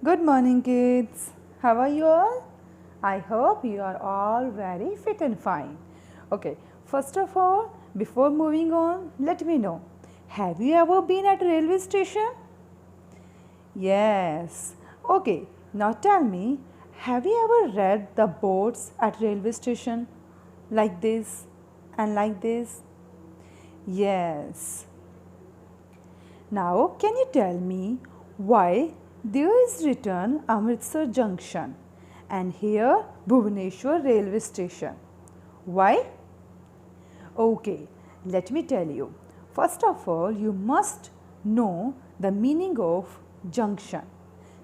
Good morning, kids. How are you all? I hope you are all very fit and fine. Okay, first of all, before moving on, let me know, have you ever been at a railway station? Yes. Okay, now tell me, have you ever read the boards at railway station like this and like this? Yes. Now, can you tell me why there is written Amritsar Junction and here Bhubaneswar railway station? Why? Okay, let me tell you. First of all, you must know the meaning of junction.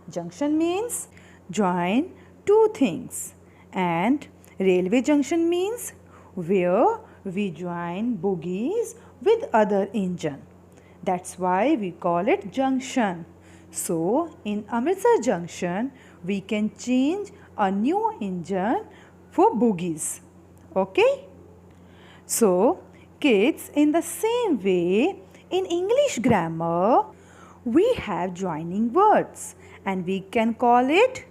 Junction means join two things, and railway junction means where we join bogies with other engine. That's why we call it junction. So, in Amritsar Junction, we can change a new engine for bogies. Okay? So, kids, in the same way, in English grammar, we have joining words and we can call it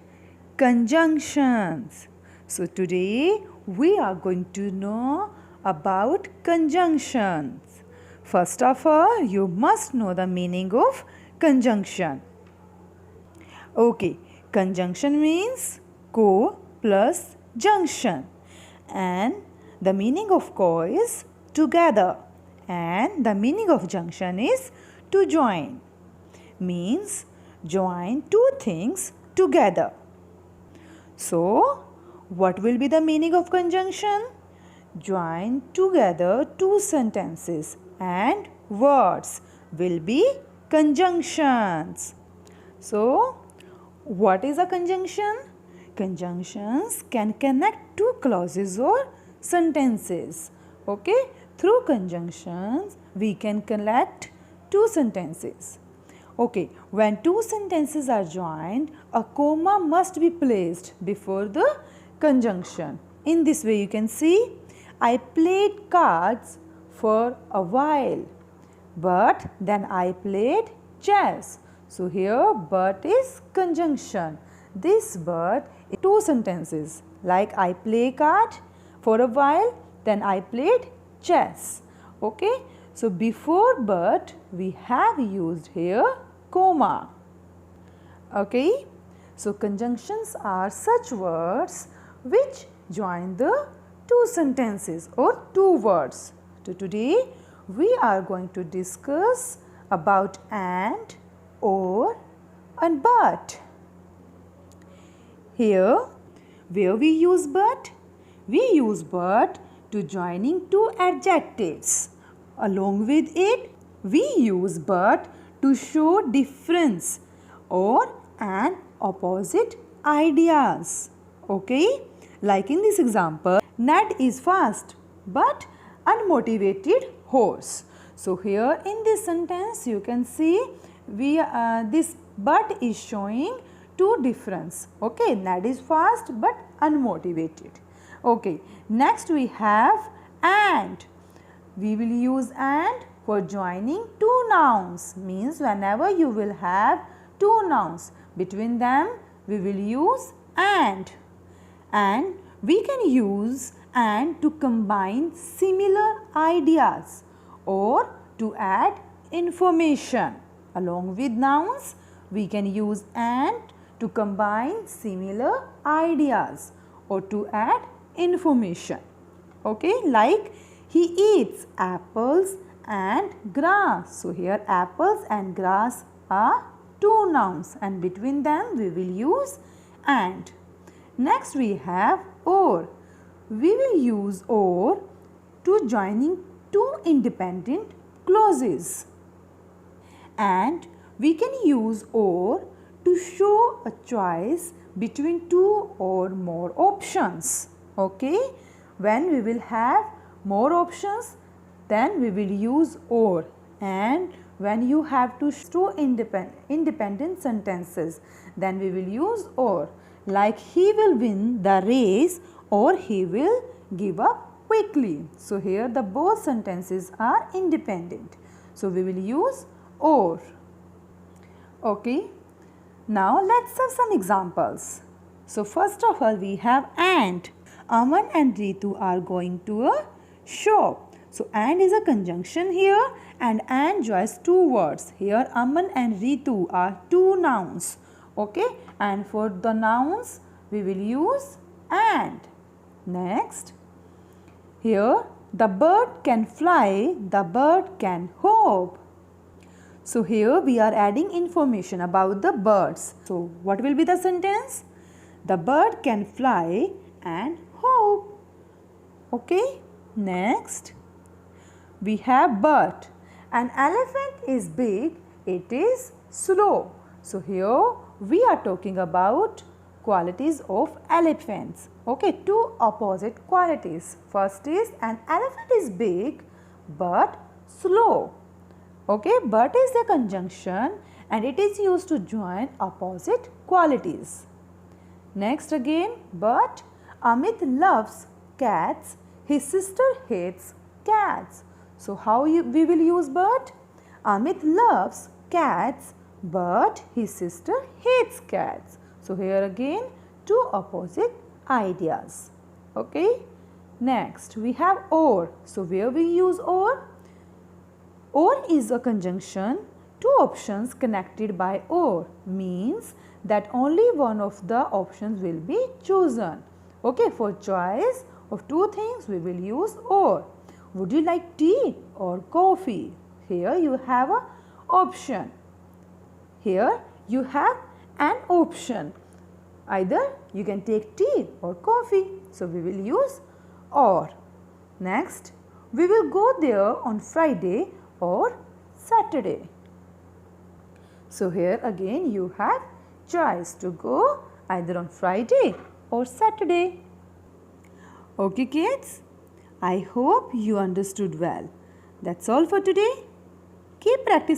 conjunctions. So, today we are going to know about conjunctions. First of all, you must know the meaning of conjunction. Okay, conjunction means co plus junction, and the meaning of co is together, and the meaning of junction is to join. Means join two things together. So, what will be the meaning of conjunction? Join together two sentences and words will be conjunctions. So, what is a conjunction? Conjunctions can connect two clauses or sentences. Okay? Through conjunctions, we can connect two sentences. Okay, when two sentences are joined, a comma must be placed before the conjunction. In this way, you can see, I played cards for a while, but then I played chess. So here but is conjunction. This but is two sentences like I play card for a while, then I played chess. Okay. So before but we have used here comma. Okay. So conjunctions are such words which join the two sentences or two words. So today we are going to discuss about and, or and but. Here, where we use but? We use but to joining two adjectives. Along with it, we use but to show difference or an opposite ideas. Okay? Like in this example, Ned is fast but unmotivated horse. So here in this sentence you can see this but is showing two difference. Okay, Ned is fast but unmotivated. Okay, next we have and. We will use and for joining two nouns, means whenever you will have two nouns, between them we will use and we can use and to combine similar ideas or to add information. Along with nouns, we can use and to combine similar ideas or to add information. Okay, like he eats apples and grass. So here apples and grass are two nouns and between them we will use and. Next we have or. We will use or to joining two independent clauses. And we can use or to show a choice between two or more options. Okay, when we will have more options, then we will use or, and when you have to show independent sentences, then we will use or, like he will win the race or he will give up quickly. So here the both sentences are independent, so we will use or. Okay, Now let's have some examples. So first of all we have and. Aman and Ritu are going to a shop. So and is a conjunction here and joins two words. Here Aman and Ritu are two nouns. Okay, and for the nouns we will use and. Next, here the bird can fly, the bird can hop. So here we are adding information about the birds. So what will be the sentence? The bird can fly and hop. Okay. Next, we have but. An elephant is big, it is slow. So here we are talking about qualities of elephants. Okay, two opposite qualities. First is an elephant is big but slow. Okay, but is a conjunction and it is used to join opposite qualities. Next again, but Amit loves cats, his sister hates cats. So how we will use but? Amit loves cats but his sister hates cats. So here again two opposite ideas. Okay. Next we have or. So where we use or? Or is a conjunction, two options connected by or means that only one of the options will be chosen. Okay, for choice of two things we will use or. Would you like tea or coffee? Here you have a option. Here you have an option. Either you can take tea or coffee. So we will use or. Next, we will go there on Friday or Saturday. So here again you have choice to go either on Friday or Saturday. Okay kids, I hope you understood well. That's all for today. Keep practicing.